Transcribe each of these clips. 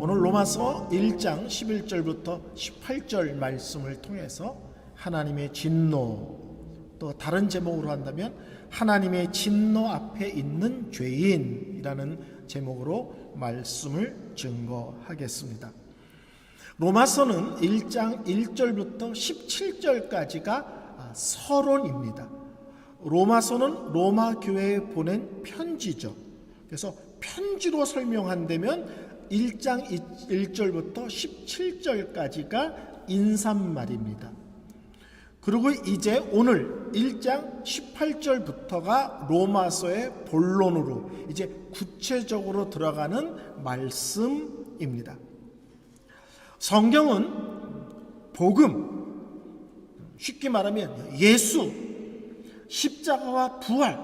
오늘 로마서 1장 11절부터 18절 말씀을 통해서 하나님의 진노, 또 다른 제목으로 한다면 하나님의 진노 앞에 있는 죄인이라는 제목으로 말씀을 증거하겠습니다. 로마서는 1장 1절부터 17절까지가 서론입니다. 로마서는 로마 교회에 보낸 편지죠. 그래서 편지로 설명한다면 1장 1절부터 17절까지가 인사말입니다. 그리고 이제 오늘 1장 18절부터가 로마서의 본론으로 이제 구체적으로 들어가는 말씀입니다. 성경은 복음, 쉽게 말하면 예수, 십자가와 부활,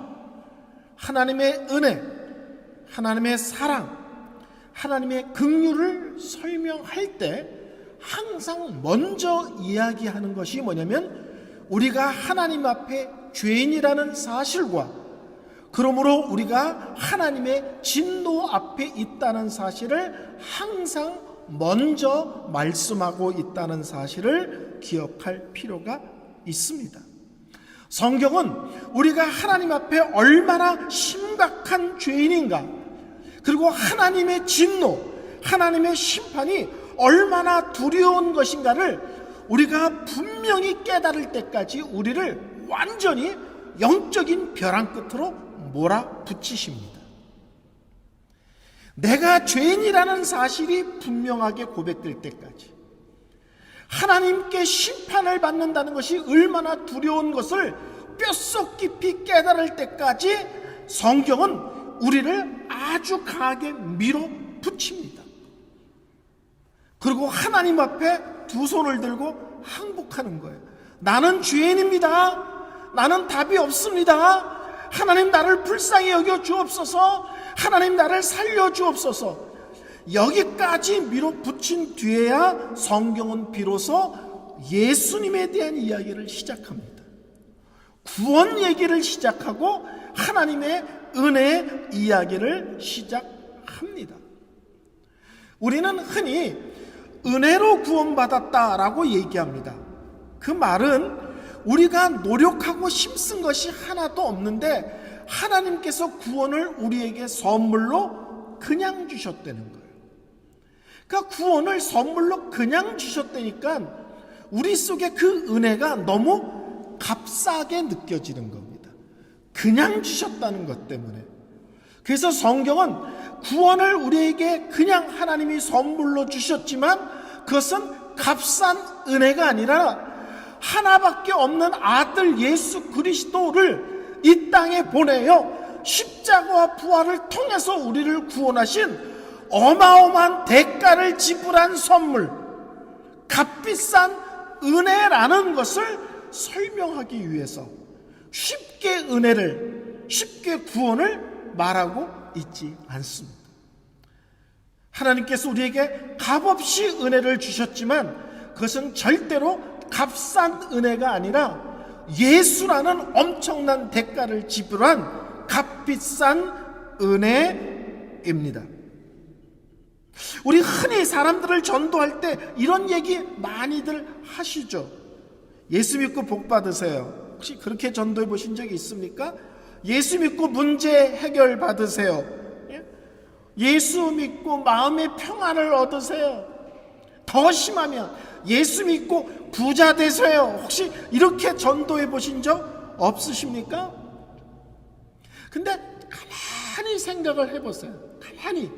하나님의 은혜, 하나님의 사랑, 하나님의 긍휼을 설명할 때 항상 먼저 이야기하는 것이 뭐냐면 우리가 하나님 앞에 죄인이라는 사실과 그러므로 우리가 하나님의 진노 앞에 있다는 사실을 항상 먼저 말씀하고 있다는 사실을 기억할 필요가 있습니다. 성경은 우리가 하나님 앞에 얼마나 심각한 죄인인가, 그리고 하나님의 진노, 하나님의 심판이 얼마나 두려운 것인가를 우리가 분명히 깨달을 때까지 우리를 완전히 영적인 벼랑 끝으로 몰아붙이십니다. 내가 죄인이라는 사실이 분명하게 고백될 때까지, 하나님께 심판을 받는다는 것이 얼마나 두려운 것을 뼛속 깊이 깨달을 때까지 성경은 우리를 아주 강하게 밀어붙입니다. 그리고 하나님 앞에 두 손을 들고 항복하는 거예요. 나는 죄인입니다. 나는 답이 없습니다. 하나님 나를 불쌍히 여겨 주옵소서. 하나님 나를 살려 주옵소서. 여기까지 밀어붙인 뒤에야 성경은 비로소 예수님에 대한 이야기를 시작합니다. 구원 얘기를 시작하고 하나님의 은혜의 이야기를 시작합니다. 우리는 흔히 은혜로 구원받았다라고 얘기합니다. 그 말은 우리가 노력하고 힘쓴 것이 하나도 없는데 하나님께서 구원을 우리에게 선물로 그냥 주셨다는 거예요. 그러니까 구원을 선물로 그냥 주셨다니까 우리 속에 그 은혜가 너무 값싸게 느껴지는 겁니다. 그냥 주셨다는 것 때문에. 그래서 성경은 구원을 우리에게 그냥 하나님이 선물로 주셨지만 그것은 값싼 은혜가 아니라 하나밖에 없는 아들 예수 그리스도를 이 땅에 보내어 십자가와 부활을 통해서 우리를 구원하신 어마어마한 대가를 지불한 선물, 값비싼 은혜라는 것을 설명하기 위해서 쉽게 은혜를, 쉽게 구원을 말하고 있지 않습니다. 하나님께서 우리에게 값없이 은혜를 주셨지만 그것은 절대로 값싼 은혜가 아니라 예수라는 엄청난 대가를 지불한 값비싼 은혜입니다. 우리 흔히 사람들을 전도할 때 이런 얘기 많이들 하시죠. 예수 믿고 복 받으세요. 혹시 그렇게 전도해 보신 적이 있습니까? 예수 믿고 문제 해결 받으세요. 예수 믿고 마음의 평안을 얻으세요. 더 심하면 예수 믿고 부자 되세요. 혹시 이렇게 전도해 보신 적 없으십니까? 근데 가만히 생각을 해보세요. 가만히.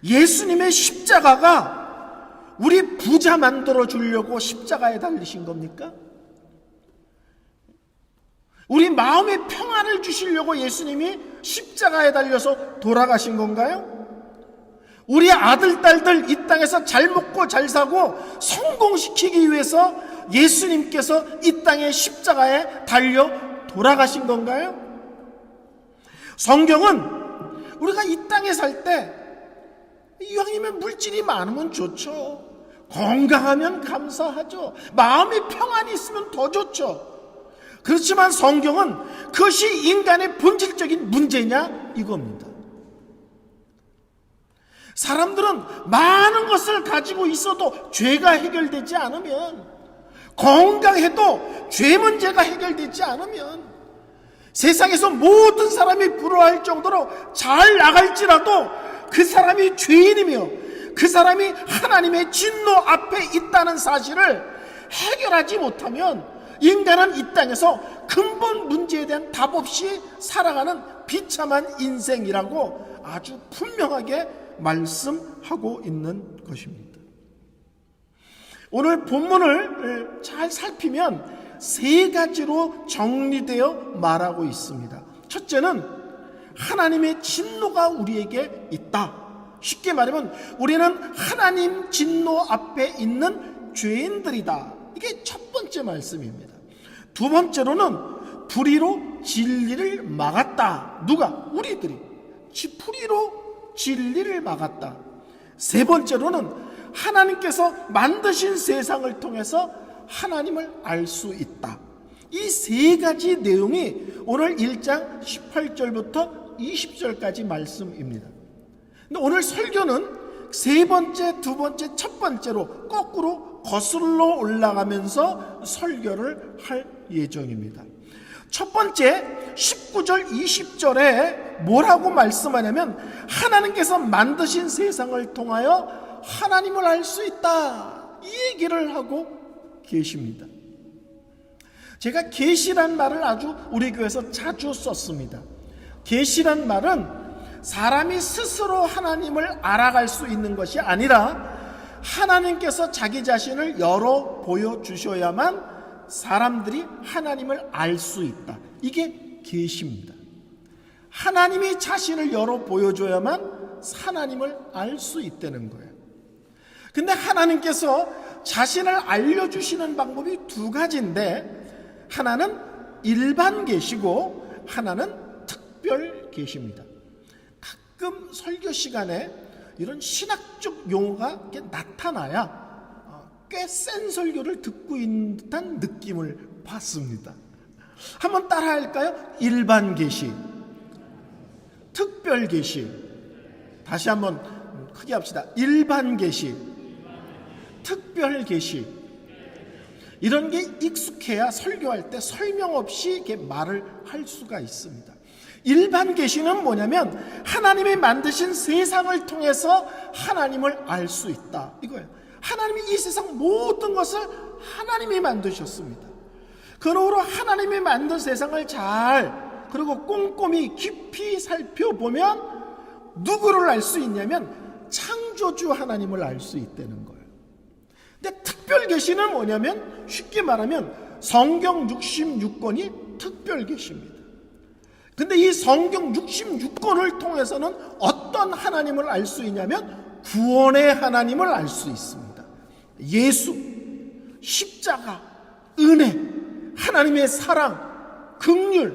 예수님의 십자가가 우리 부자 만들어 주려고 십자가에 달리신 겁니까? 우리 마음의 평안을 주시려고 예수님이 십자가에 달려서 돌아가신 건가요? 우리 아들, 딸들 이 땅에서 잘 먹고 잘 사고 성공시키기 위해서 예수님께서 이 땅의 십자가에 달려 돌아가신 건가요? 성경은 우리가 이 땅에 살 때 이왕이면 물질이 많으면 좋죠. 건강하면 감사하죠. 마음의 평안이 있으면 더 좋죠. 그렇지만 성경은 그것이 인간의 본질적인 문제냐 이겁니다. 사람들은 많은 것을 가지고 있어도 죄가 해결되지 않으면, 건강해도 죄 문제가 해결되지 않으면, 세상에서 모든 사람이 부러워할 정도로 잘 나갈지라도 그 사람이 죄인이며 그 사람이 하나님의 진노 앞에 있다는 사실을 해결하지 못하면 인간은 이 땅에서 근본 문제에 대한 답 없이 살아가는 비참한 인생이라고 아주 분명하게 말씀하고 있는 것입니다. 오늘 본문을 잘 살피면 세 가지로 정리되어 말하고 있습니다. 첫째는 하나님의 진노가 우리에게 있다. 쉽게 말하면 우리는 하나님 진노 앞에 있는 죄인들이다. 이게 첫 번째 말씀입니다. 두 번째로는 불의로 진리를 막았다. 누가? 우리들이. 불의로 진리를 막았다. 세 번째로는 하나님께서 만드신 세상을 통해서 하나님을 알 수 있다. 이 세 가지 내용이 오늘 1장 18절부터 20절까지 말씀입니다. 근데 오늘 설교는 세 번째, 두 번째, 첫 번째로 거꾸로 거슬러 올라가면서 설교를 할 예정입니다. 첫 번째 19절 20절에 뭐라고 말씀하냐면 하나님께서 만드신 세상을 통하여 하나님을 알 수 있다, 이 얘기를 하고 계십니다. 제가 계시란 말을 아주 우리 교회에서 자주 썼습니다. 계시란 말은 사람이 스스로 하나님을 알아갈 수 있는 것이 아니라 하나님께서 자기 자신을 열어 보여주셔야만 사람들이 하나님을 알 수 있다. 이게 계시입니다. 하나님이 자신을 열어 보여줘야만 하나님을 알 수 있다는 거예요. 근데 하나님께서 자신을 알려주시는 방법이 두 가지인데, 하나는 일반 계시고 하나는 특별 계시입니다. 가끔 설교 시간에 이런 신학적 용어가 이렇게 나타나야 꽤 센 설교를 듣고 있는 듯한 느낌을 받습니다. 한번 따라 할까요? 일반 계시, 특별 계시. 다시 한번 크게 합시다. 일반 계시, 특별 계시. 이런 게 익숙해야 설교할 때 설명 없이 이렇게 말을 할 수가 있습니다. 일반 계시는 뭐냐면 하나님이 만드신 세상을 통해서 하나님을 알 수 있다, 이거예요. 하나님이 이 세상 모든 것을 하나님이 만드셨습니다. 그러므로 하나님이 만든 세상을 잘, 그리고 꼼꼼히 깊이 살펴보면 누구를 알 수 있냐면 창조주 하나님을 알 수 있다는 거예요. 근데 특별 계시는 뭐냐면 쉽게 말하면 성경 66권이 특별 계시입니다. 근데 이 성경 66권을 통해서는 어떤 하나님을 알 수 있냐면 구원의 하나님을 알 수 있습니다. 예수, 십자가, 은혜, 하나님의 사랑, 긍휼,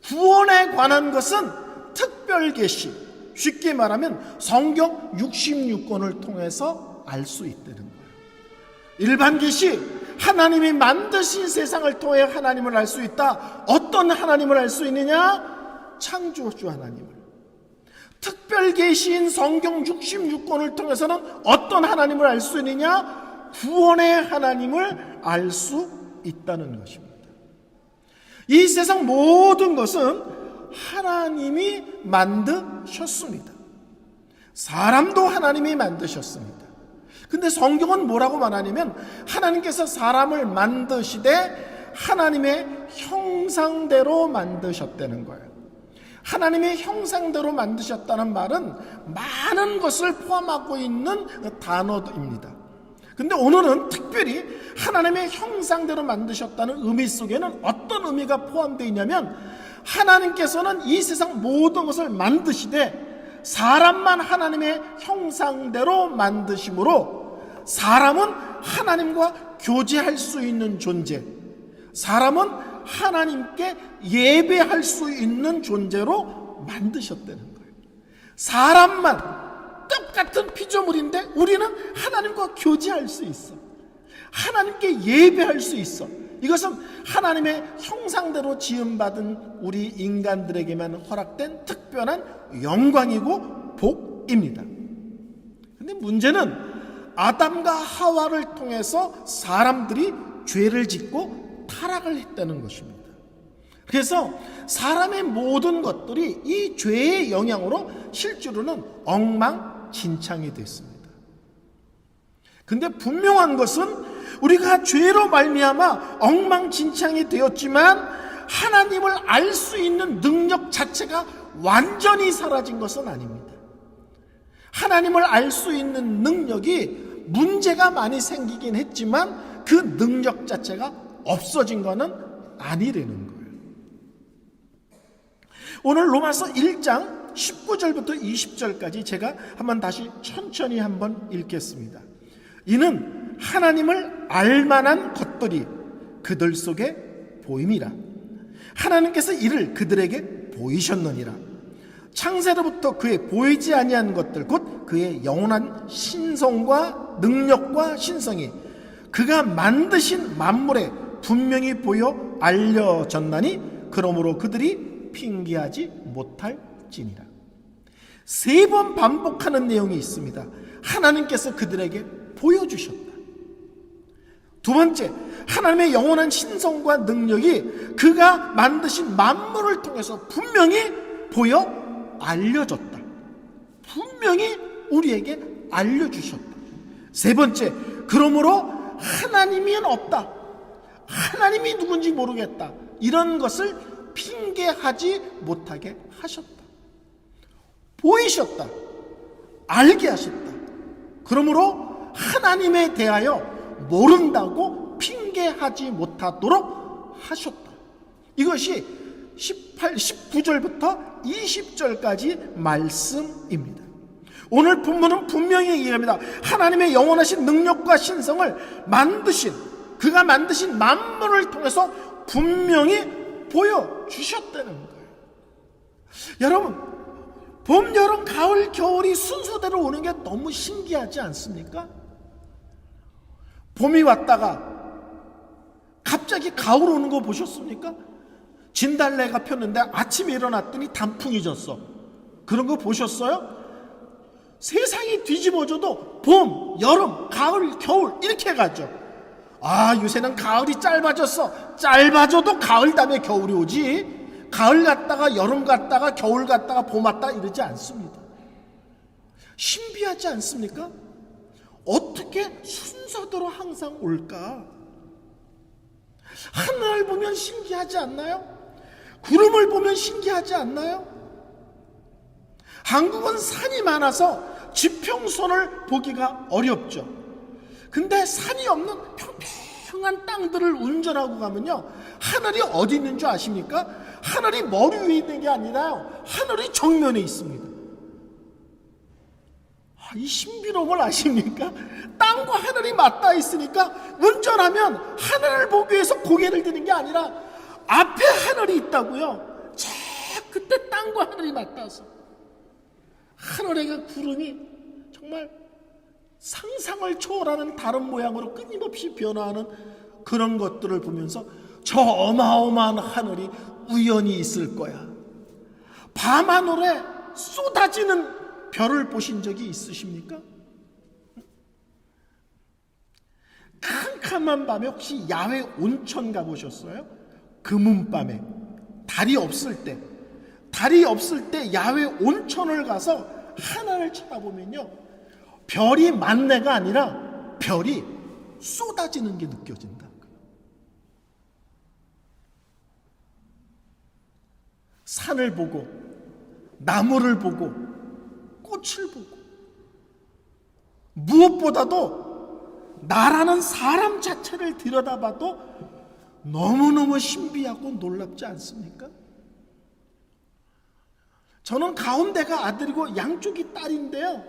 구원에 관한 것은 특별 계시, 쉽게 말하면 성경 66권을 통해서 알 수 있다는 거예요. 일반 계시, 하나님이 만드신 세상을 통해 하나님을 알 수 있다. 어떤 하나님을 알 수 있느냐? 창조주 하나님을. 특별 계시인 성경 66권을 통해서는 어떤 하나님을 알 수 있느냐? 구원의 하나님을 알 수 있다는 것입니다. 이 세상 모든 것은 하나님이 만드셨습니다. 사람도 하나님이 만드셨습니다. 근데 성경은 뭐라고 말하냐면 하나님께서 사람을 만드시되 하나님의 형상대로 만드셨다는 거예요. 하나님의 형상대로 만드셨다는 말은 많은 것을 포함하고 있는 단어입니다. 근데 오늘은 특별히 하나님의 형상대로 만드셨다는 의미 속에는 어떤 의미가 포함되어 있냐면 하나님께서는 이 세상 모든 것을 만드시되 사람만 하나님의 형상대로 만드심으로 사람은 하나님과 교제할 수 있는 존재, 사람은 하나님께 예배할 수 있는 존재로 만드셨다는 거예요. 사람만 똑같은 피조물인데 우리는 하나님과 교제할 수 있어, 하나님께 예배할 수 있어. 이것은 하나님의 형상대로 지음받은 우리 인간들에게만 허락된 특별한 영광이고 것입니다. 근데 문제는 아담과 하와를 통해서 사람들이 죄를 짓고 타락을 했다는 것입니다. 그래서 사람의 모든 것들이 이 죄의 영향으로 실제로는 엉망진창이 됐습니다. 근데 분명한 것은 우리가 죄로 말미암아 엉망진창이 되었지만 하나님을 알 수 있는 능력 자체가 완전히 사라진 것은 아닙니다. 하나님을 알 수 있는 능력이 문제가 많이 생기긴 했지만 그 능력 자체가 없어진 것은 아니라는 거예요. 오늘 로마서 1장 19절부터 20절까지 제가 한번 다시 천천히 한번 읽겠습니다. 이는 하나님을 알만한 것들이 그들 속에 보임이라. 하나님께서 이를 그들에게 보이셨느니라. 창세로부터 그의 보이지 아니한 것들 곧 그의 영원한 신성과 능력과 신성이 그가 만드신 만물에 분명히 보여 알려졌나니 그러므로 그들이 핑계하지 못할지니라. 3번 반복하는 내용이 있습니다. 하나님께서 그들에게 보여주셨다. 두 번째, 하나님의 영원한 신성과 능력이 그가 만드신 만물을 통해서 분명히 보여 알려졌다. 분명히 우리에게 알려주셨다. 세 번째, 그러므로 하나님은 없다. 하나님이 누군지 모르겠다. 이런 것을 핑계하지 못하게 하셨다. 보이셨다. 알게 하셨다. 그러므로 하나님에 대하여 모른다고 핑계하지 못하도록 하셨다. 이것이 19절부터 20절까지 말씀입니다. 오늘 본문은 분명히 얘기합니다. 하나님의 영원하신 능력과 신성을 그가 만드신 만물을 통해서 분명히 보여주셨다는 거예요. 여러분, 봄, 여름, 가을, 겨울이 순서대로 오는 게 너무 신기하지 않습니까? 봄이 왔다가 갑자기 가을 오는 거 보셨습니까? 진달래가 폈는데 아침에 일어났더니 단풍이 졌어. 그런 거 보셨어요? 세상이 뒤집어져도 봄, 여름, 가을, 겨울 이렇게 가죠. 아, 요새는 가을이 짧아졌어. 짧아져도 가을 다음에 겨울이 오지. 가을 갔다가 여름 갔다가 겨울 갔다가 봄 왔다 이러지 않습니다. 신비하지 않습니까? 어떻게 순서대로 항상 올까? 하늘을 보면 신기하지 않나요? 구름을 보면 신기하지 않나요? 한국은 산이 많아서 지평선을 보기가 어렵죠. 근데 산이 없는 평평한 땅들을 운전하고 가면요, 하늘이 어디 있는 줄 아십니까? 하늘이 머리 위에 있는 게 아니라 하늘이 정면에 있습니다. 이 신비로움을 아십니까? 땅과 하늘이 맞닿아 있으니까 운전하면 하늘을 보기 위해서 고개를 드는 게 아니라 앞에 하늘이 있다고요. 저 그때 땅과 하늘이 맞닿아서 하늘의 구름이 정말 상상을 초월하는 다른 모양으로 끊임없이 변화하는 그런 것들을 보면서 저 어마어마한 하늘이 우연히 있을 거야. 밤하늘에 쏟아지는 별을 보신 적이 있으십니까? 캄캄한 밤에 혹시 야외 온천 가보셨어요? 금은밤에 달이 없을 때 야외 온천을 가서 하늘을 쳐다보면요, 별이 만내가 아니라 별이 쏟아지는 게 느껴진다. 산을 보고 나무를 보고 꽃을 보고 무엇보다도 나라는 사람 자체를 들여다봐도 너무너무 신비하고 놀랍지 않습니까? 저는 가운데가 아들이고 양쪽이 딸인데요,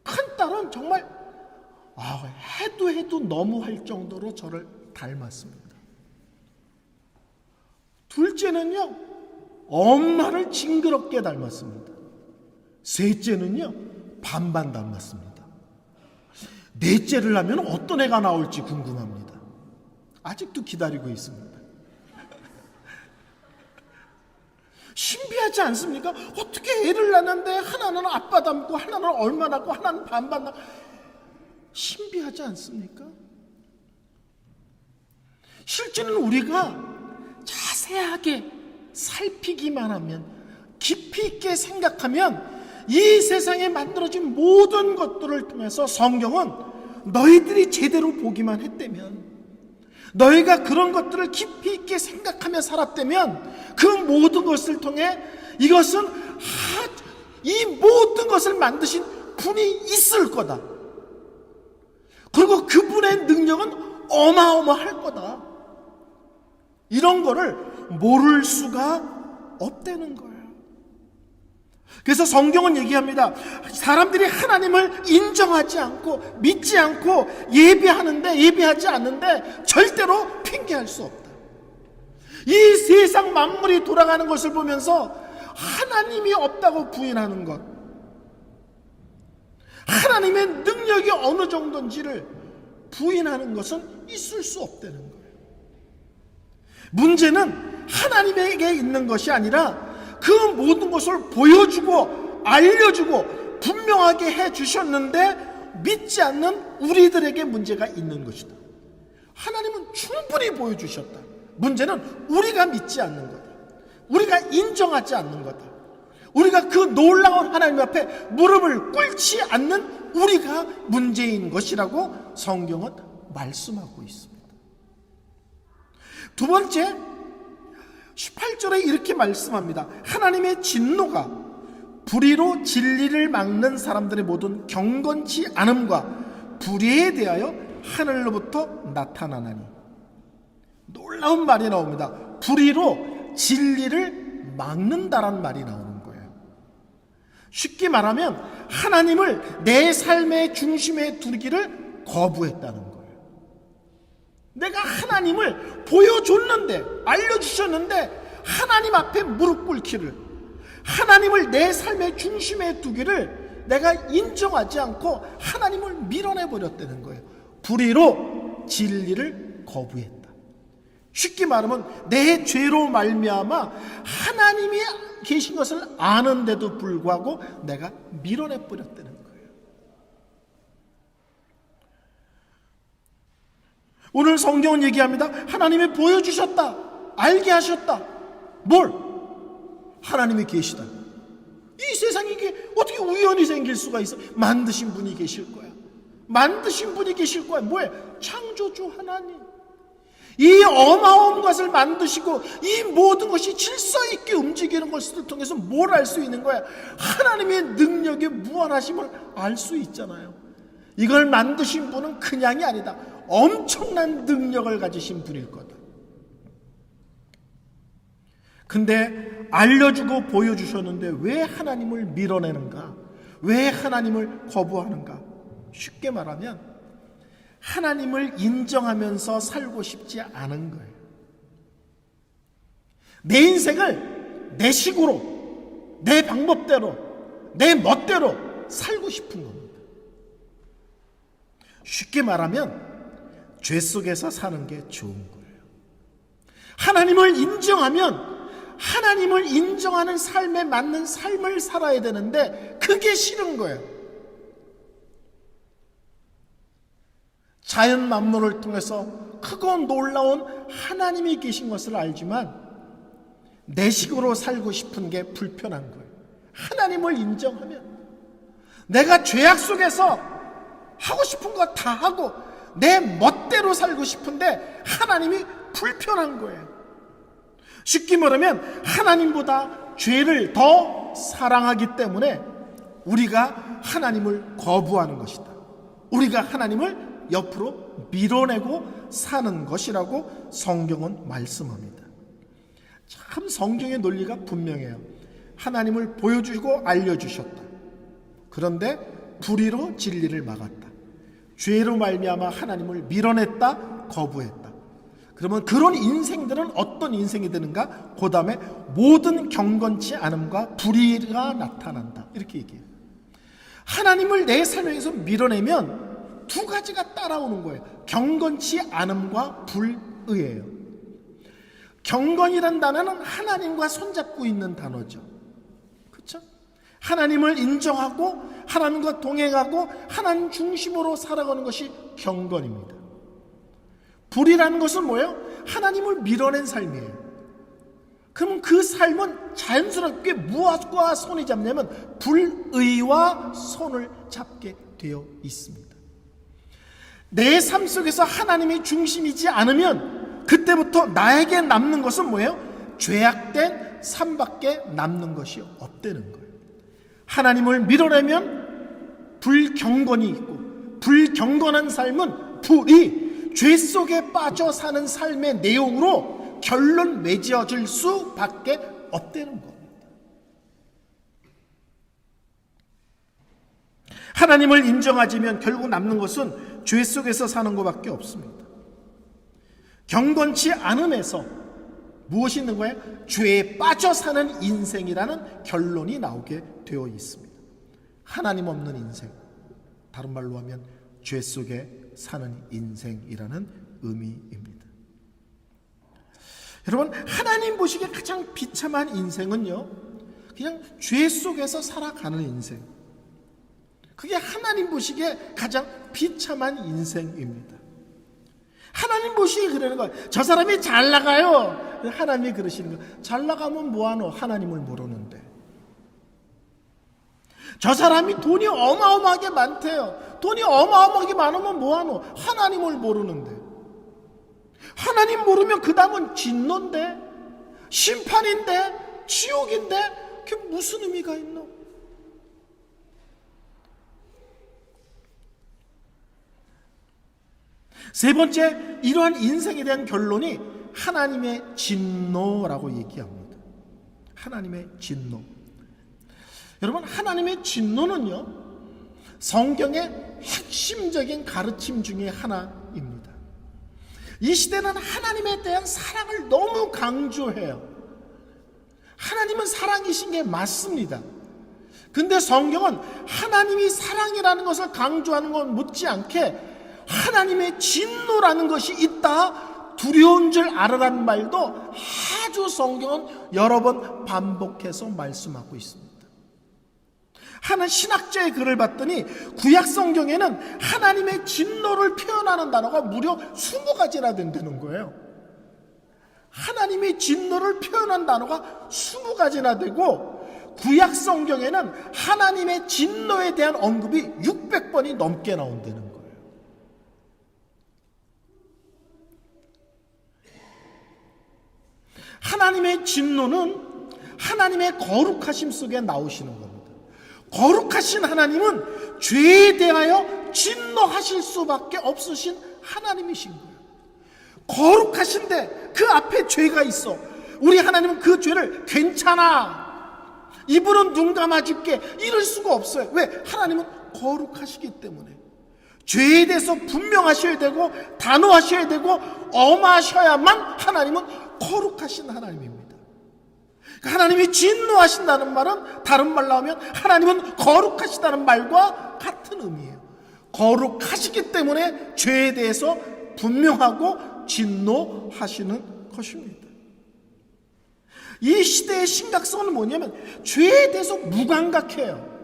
큰 딸은 정말 해도 너무할 정도로 저를 닮았습니다. 둘째는요, 엄마를 징그럽게 닮았습니다. 셋째는요, 반반 닮았습니다. 넷째를 하면 어떤 애가 나올지 궁금합니다. 아직도 기다리고 있습니다. 신비하지 않습니까? 어떻게 애를 낳는데 하나는 아빠 닮고 하나는 얼마 낳고 하나는 반반 낳고, 신비하지 않습니까? 실제는 우리가 자세하게 살피기만 하면, 깊이 있게 생각하면 이 세상에 만들어진 모든 것들을 통해서 성경은 너희들이 제대로 보기만 했다면, 너희가 그런 것들을 깊이 있게 생각하며 살았다면 그 모든 것을 통해 이것은 이 모든 것을 만드신 분이 있을 거다. 그리고 그분의 능력은 어마어마할 거다. 이런 거를 모를 수가 없다는 거예요. 그래서 성경은 얘기합니다. 사람들이 하나님을 인정하지 않고 믿지 않고 예배하지 않는데 절대로 핑계할 수 없다. 이 세상 만물이 돌아가는 것을 보면서 하나님이 없다고 부인하는 것, 하나님의 능력이 어느 정도인지를 부인하는 것은 있을 수 없다는 거예요. 문제는 하나님에게 있는 것이 아니라 그 모든 것을 보여주고 알려주고 분명하게 해주셨는데 믿지 않는 우리들에게 문제가 있는 것이다. 하나님은 충분히 보여주셨다. 문제는 우리가 믿지 않는 거다. 우리가 인정하지 않는 거다. 우리가 그 놀라운 하나님 앞에 무릎을 꿇지 않는 우리가 문제인 것이라고 성경은 말씀하고 있습니다. 두 번째, 18절에 이렇게 말씀합니다. 하나님의 진노가 불의로 진리를 막는 사람들의 모든 경건치 않음과 불의에 대하여 하늘로부터 나타나나니. 놀라운 말이 나옵니다. 불의로 진리를 막는다란 말이 나오는 거예요. 쉽게 말하면 하나님을 내 삶의 중심에 두기를 거부했다는 거예요. 내가 하나님을 보여줬는데, 알려주셨는데 하나님 앞에 무릎 꿇기를, 하나님을 내 삶의 중심에 두기를 내가 인정하지 않고 하나님을 밀어내버렸다는 거예요. 불의로 진리를 거부했다. 쉽게 말하면 내 죄로 말미암아 하나님이 계신 것을 아는데도 불구하고 내가 밀어내버렸다는 거예요. 오늘 성경은 얘기합니다. 하나님이 보여주셨다. 알게 하셨다. 뭘? 하나님이 계시다. 이 세상에 이게 어떻게 우연히 생길 수가 있어? 만드신 분이 계실 거야. 만드신 분이 계실 거야. 뭐예요? 창조주 하나님. 이 어마어마한 것을 만드시고 이 모든 것이 질서 있게 움직이는 것을 통해서 뭘 알 수 있는 거야? 하나님의 능력의 무한하심을 알 수 있잖아요. 이걸 만드신 분은 그냥이 아니다. 엄청난 능력을 가지신 분일 거다. 근데 알려주고 보여주셨는데 왜 하나님을 밀어내는가? 왜 하나님을 거부하는가? 쉽게 말하면 하나님을 인정하면서 살고 싶지 않은 거예요. 내 인생을 내 식으로, 내 방법대로, 내 멋대로 살고 싶은 겁니다. 쉽게 말하면 죄 속에서 사는 게 좋은 거예요. 하나님을 인정하면 하나님을 인정하는 삶에 맞는 삶을 살아야 되는데 그게 싫은 거예요. 자연 만물을 통해서 크고 놀라운 하나님이 계신 것을 알지만 내 식으로 살고 싶은 게 불편한 거예요. 하나님을 인정하면 내가 죄악 속에서 하고 싶은 거 다 하고 내 멋대로 살고 싶은데 하나님이 불편한 거예요. 쉽게 말하면 하나님보다 죄를 더 사랑하기 때문에 우리가 하나님을 거부하는 것이다. 우리가 하나님을 옆으로 밀어내고 사는 것이라고 성경은 말씀합니다. 참 성경의 논리가 분명해요. 하나님을 보여주시고 알려주셨다. 그런데 불의로 진리를 막았다. 죄로 말미암아 하나님을 밀어냈다, 거부했다. 그러면 그런 인생들은 어떤 인생이 되는가? 그 다음에 모든 경건치 않음과 불의가 나타난다. 이렇게 얘기해요. 하나님을 내 삶에서 밀어내면 두 가지가 따라오는 거예요. 경건치 않음과 불의예요. 경건이란 단어는 하나님과 손잡고 있는 단어죠. 그렇죠? 하나님을 인정하고 하나님과 동행하고 하나님 중심으로 살아가는 것이 경건입니다. 불이라는 것은 뭐예요? 하나님을 밀어낸 삶이에요. 그럼 그 삶은 자연스럽게 무엇과 손이 잡냐면 불의와 손을 잡게 되어 있습니다. 내 삶 속에서 하나님이 중심이지 않으면 그때부터 나에게 남는 것은 뭐예요? 죄악된 삶밖에 남는 것이 없다는 거예요. 하나님을 밀어내면 불경건이 있고, 불경건한 삶은 불이 죄 속에 빠져 사는 삶의 내용으로 결론 맺어질 수밖에 없다는 겁니다. 하나님을 인정하지면 결국 남는 것은 죄 속에서 사는 것밖에 없습니다. 경건치 않음에서 무엇이 있는 거예요? 죄에 빠져 사는 인생이라는 결론이 나오게 되어 있습니다. 하나님 없는 인생, 다른 말로 하면 죄 속에 사는 인생이라는 의미입니다. 여러분, 하나님 보시기에 가장 비참한 인생은요, 그냥 죄 속에서 살아가는 인생. 그게 하나님 보시기에 가장 비참한 인생입니다. 하나님 보시기에 그러는 거예요. 저 사람이 잘 나가요. 하나님이 그러시는 거예요. 잘 나가면 뭐하노? 하나님을 모르는데. 저 사람이 돈이 어마어마하게 많대요. 돈이 어마어마하게 많으면 뭐하노? 하나님을 모르는데. 하나님 모르면 그 다음은 진노인데, 심판인데, 지옥인데, 그게 무슨 의미가 있노? 세 번째, 이러한 인생에 대한 결론이 하나님의 진노라고 얘기합니다. 하나님의 진노. 여러분, 하나님의 진노는요, 성경의 핵심적인 가르침 중에 하나입니다. 이 시대는 하나님에 대한 사랑을 너무 강조해요. 하나님은 사랑이신 게 맞습니다. 근데 성경은 하나님이 사랑이라는 것을 강조하는 건 못지않게 하나님의 진노라는 것이 있다, 두려운 줄 알아라는 말도 아주 성경은 여러 번 반복해서 말씀하고 있습니다. 하는 신학자의 글을 봤더니 구약 성경에는 하나님의 진노를 표현하는 단어가 무려 20가지나 된다는 거예요. 하나님의 진노를 표현한 단어가 20가지나 되고, 구약 성경에는 하나님의 진노에 대한 언급이 600번이 넘게 나온다는 거예요. 하나님의 진노는 하나님의 거룩하심 속에 나오시는 겁니다. 거룩하신 하나님은 죄에 대하여 진노하실 수밖에 없으신 하나님이신 거예요. 거룩하신데 그 앞에 죄가 있어. 우리 하나님은 그 죄를 괜찮아, 이분은 눈 감아줄게, 이럴 수가 없어요. 왜? 하나님은 거룩하시기 때문에. 죄에 대해서 분명하셔야 되고 단호하셔야 되고 엄하셔야만 하나님은 거룩하신 하나님입니다. 하나님이 진노하신다는 말은 다른 말로 하면 하나님은 거룩하시다는 말과 같은 의미예요. 거룩하시기 때문에 죄에 대해서 분명하고 진노하시는 것입니다. 이 시대의 심각성은 뭐냐면 죄에 대해서 무감각해요.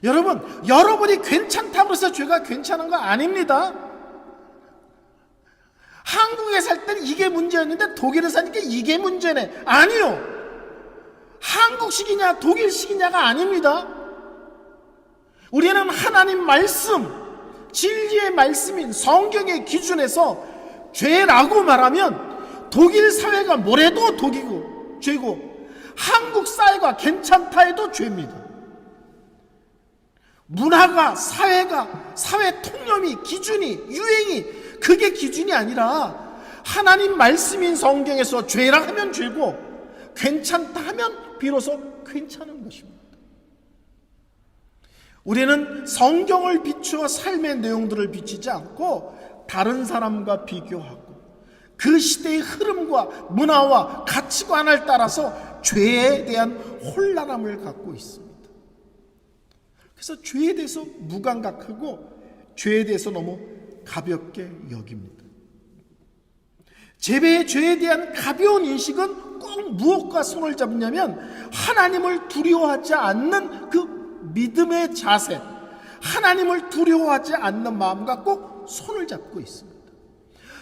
여러분, 여러분이 괜찮다고 해서 죄가 괜찮은 거 아닙니다. 한국에 살 때는 이게 문제였는데 독일에 사니까 이게 문제네. 아니요. 한국식이냐 독일식이냐가 아닙니다. 우리는 하나님 말씀, 진리의 말씀인 성경의 기준에서 죄라고 말하면 독일 사회가 뭐래도 독이고 죄고, 한국 사회가 괜찮다 해도 죄입니다. 문화가, 사회가, 사회 통념이, 기준이, 유행이 그게 기준이 아니라 하나님 말씀인 성경에서 죄라 하면 죄고 괜찮다 하면 비로소 괜찮은 것입니다. 우리는 성경을 비추어 삶의 내용들을 비치지 않고 다른 사람과 비교하고 그 시대의 흐름과 문화와 가치관을 따라서 죄에 대한 혼란함을 갖고 있습니다. 그래서 죄에 대해서 무감각하고 죄에 대해서 너무 가볍게 여깁니다. 죄에 대한 가벼운 인식은 꼭 무엇과 손을 잡냐면 하나님을 두려워하지 않는 그 믿음의 자세, 하나님을 두려워하지 않는 마음과 꼭 손을 잡고 있습니다.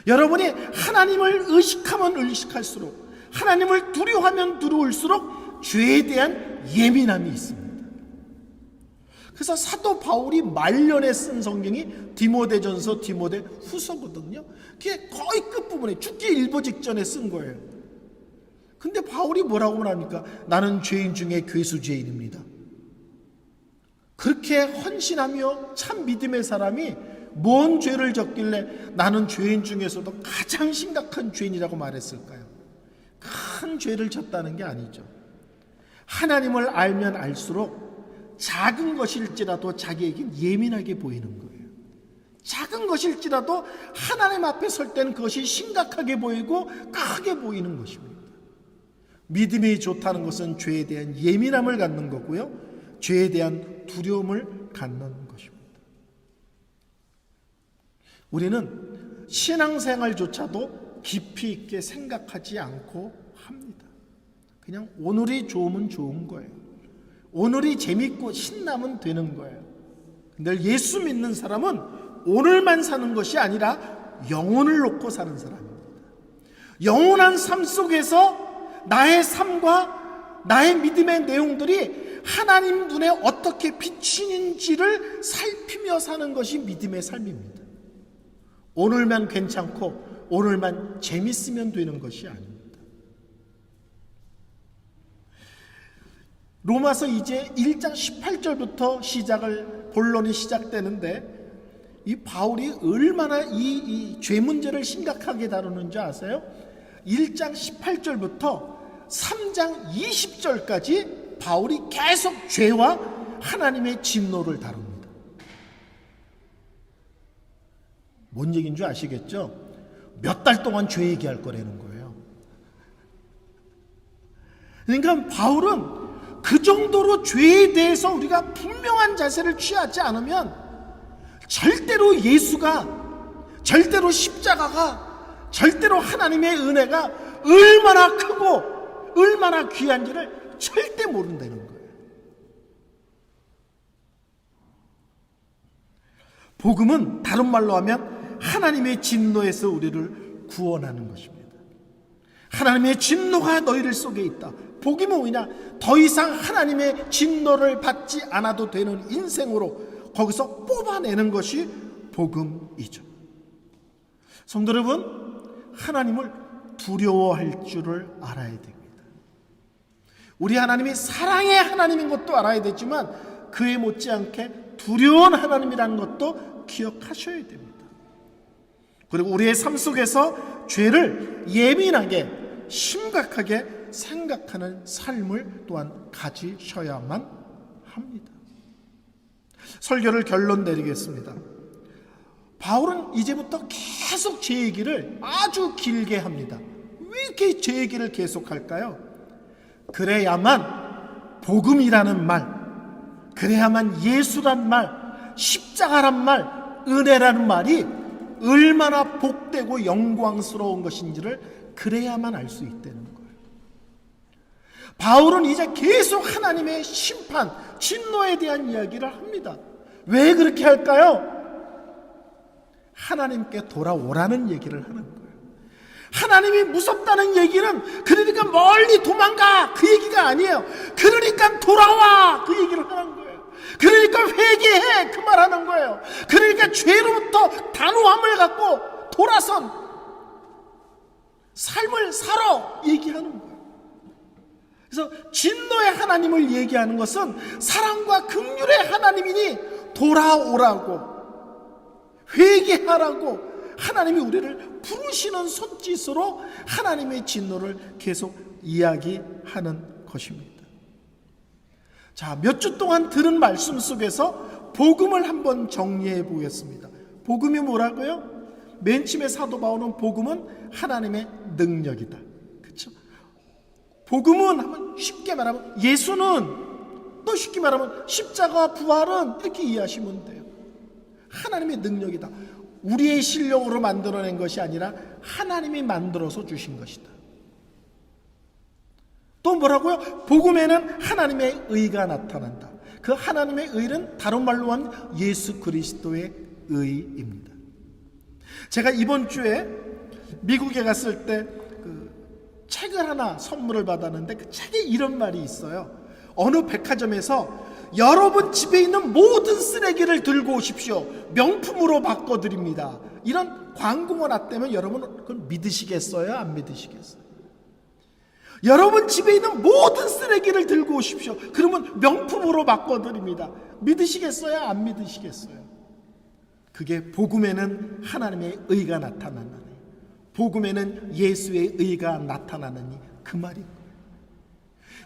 여러분이 하나님을 의식하면 의식할수록, 하나님을 두려워하면 두려울수록 죄에 대한 예민함이 있습니다. 그래서 사도 바울이 말년에 쓴 성경이 디모데전서, 디모데후서거든요. 그게 거의 끝부분에 죽기 일보 직전에 쓴 거예요. 근데 바울이 뭐라고 말합니까? 나는 죄인 중에 괴수죄인입니다. 그렇게 헌신하며 참 믿음의 사람이 뭔 죄를 졌길래 나는 죄인 중에서도 가장 심각한 죄인이라고 말했을까요? 큰 죄를 졌다는 게 아니죠. 하나님을 알면 알수록 작은 것일지라도 자기에겐 예민하게 보이는 거예요. 작은 것일지라도 하나님 앞에 설 때는 그것이 심각하게 보이고 크게 보이는 것입니다. 믿음이 좋다는 것은 죄에 대한 예민함을 갖는 거고요, 죄에 대한 두려움을 갖는 것입니다. 우리는 신앙생활조차도 깊이 있게 생각하지 않고 합니다. 그냥 오늘이 좋으면 좋은 거예요. 오늘이 재밌고 신나면 되는 거예요. 근데 예수 믿는 사람은 오늘만 사는 것이 아니라 영혼을 놓고 사는 사람입니다. 영원한 삶 속에서 나의 삶과 나의 믿음의 내용들이 하나님 눈에 어떻게 비치는지를 살피며 사는 것이 믿음의 삶입니다. 오늘만 괜찮고 오늘만 재밌으면 되는 것이 아닙니다. 로마서 이제 1장 18절부터 본론이 시작되는데, 이 바울이 얼마나 이 죄 문제를 심각하게 다루는지 아세요? 1장 18절부터 3장 20절까지 바울이 계속 죄와 하나님의 진노를 다룹니다. 뭔 얘기인 줄 아시겠죠? 몇 달 동안 죄 얘기할 거라는 거예요. 그러니까 바울은 그 정도로 죄에 대해서 우리가 분명한 자세를 취하지 않으면 절대로 예수가, 절대로 십자가가, 절대로 하나님의 은혜가 얼마나 크고 얼마나 귀한지를 절대 모른다는 거예요. 복음은 다른 말로 하면 하나님의 진노에서 우리를 구원하는 것입니다. 하나님의 진노가 너희들 속에 있다. 복음은 뭐냐? 더 이상 하나님의 진노를 받지 않아도 되는 인생으로 거기서 뽑아내는 것이 복음이죠. 성도 여러분, 하나님을 두려워할 줄을 알아야 됩니다. 우리 하나님이 사랑의 하나님인 것도 알아야 되지만 그에 못지않게 두려운 하나님이라는 것도 기억하셔야 됩니다. 그리고 우리의 삶 속에서 죄를 예민하게, 심각하게 생각하는 삶을 또한 가지셔야만 합니다. 설교를 결론 내리겠습니다. 바울은 이제부터 계속 제 얘기를 아주 길게 합니다. 왜 이렇게 제 얘기를 계속 할까요? 그래야만 복음이라는 말, 그래야만 예수란 말, 십자가란 말, 은혜라는 말이 얼마나 복되고 영광스러운 것인지를 그래야만 알 수 있다는 거예요. 바울은 이제 계속 하나님의 심판, 진노에 대한 이야기를 합니다. 왜 그렇게 할까요? 하나님께 돌아오라는 얘기를 하는 거예요. 하나님이 무섭다는 얘기는 그러니까 멀리 도망가 그 얘기가 아니에요. 그러니까 돌아와 그 얘기를 하는 거예요. 그러니까 회개해 그 말하는 거예요. 그러니까 죄로부터 단호함을 갖고 돌아선 삶을 살아 얘기하는 거예요. 그래서 진노의 하나님을 얘기하는 것은 사랑과 긍휼의 하나님이니 돌아오라고, 회개하라고 하나님이 우리를 부르시는 손짓으로 하나님의 진노를 계속 이야기하는 것입니다. 자, 몇 주 동안 들은 말씀 속에서 복음을 한번 정리해 보겠습니다. 복음이 뭐라고요? 맨 처음에 사도 바울은 복음은 하나님의 능력이다. 그렇죠? 복음은 한번 쉽게 말하면 예수는, 또 쉽게 말하면 십자가 부활은 이렇게 이해하시면 돼요. 하나님의 능력이다. 우리의 실력으로 만들어낸 것이 아니라 하나님이 만들어서 주신 것이다. 또 뭐라고요? 복음에는 하나님의 의가 나타난다. 그 하나님의 의는 다른 말로 하면 예수 그리스도의 의입니다. 제가 이번 주에 미국에 갔을 때 책을 하나 선물을 받았는데 그 책에 이런 말이 있어요. 어느 백화점에서 여러분 집에 있는 모든 쓰레기를 들고 오십시오. 명품으로 바꿔드립니다. 이런 광고가 났다면 여러분 그걸 믿으시겠어요? 안 믿으시겠어요? 여러분 집에 있는 모든 쓰레기를 들고 오십시오. 그러면 명품으로 바꿔드립니다. 믿으시겠어요? 안 믿으시겠어요? 그게 복음에는 하나님의 의가 나타나느니, 복음에는 예수의 의가 나타나느니 그 말입니다.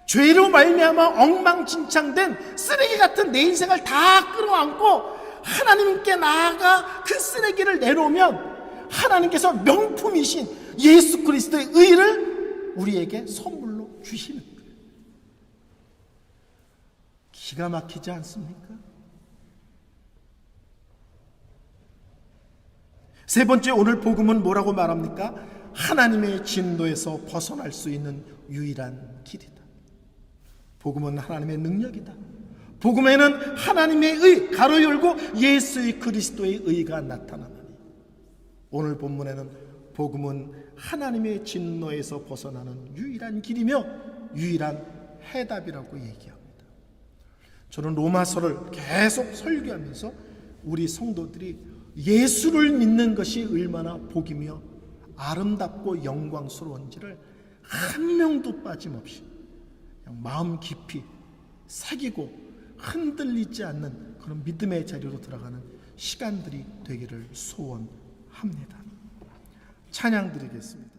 죄로 말미암아 엉망진창된 쓰레기 같은 내 인생을 다 끌어안고 하나님께 나아가 그 쓰레기를 내놓으면 하나님께서 명품이신 예수 그리스도의 의를 우리에게 선물로 주시는 거예요. 기가 막히지 않습니까? 세 번째, 오늘 복음은 뭐라고 말합니까? 하나님의 진노에서 벗어날 수 있는 유일한 길이다. 복음은 하나님의 능력이다. 복음에는 하나님의 의, 가로 열고 예수의 그리스도의 의가 나타나느니, 오늘 본문에는 복음은 하나님의 진노에서 벗어나는 유일한 길이며 유일한 해답이라고 얘기합니다. 저는 로마서를 계속 설교하면서 우리 성도들이 예수를 믿는 것이 얼마나 복이며 아름답고 영광스러운지를 한 명도 빠짐없이 마음 깊이 새기고 흔들리지 않는 그런 믿음의 자리로 들어가는 시간들이 되기를 소원합니다. 찬양 드리겠습니다.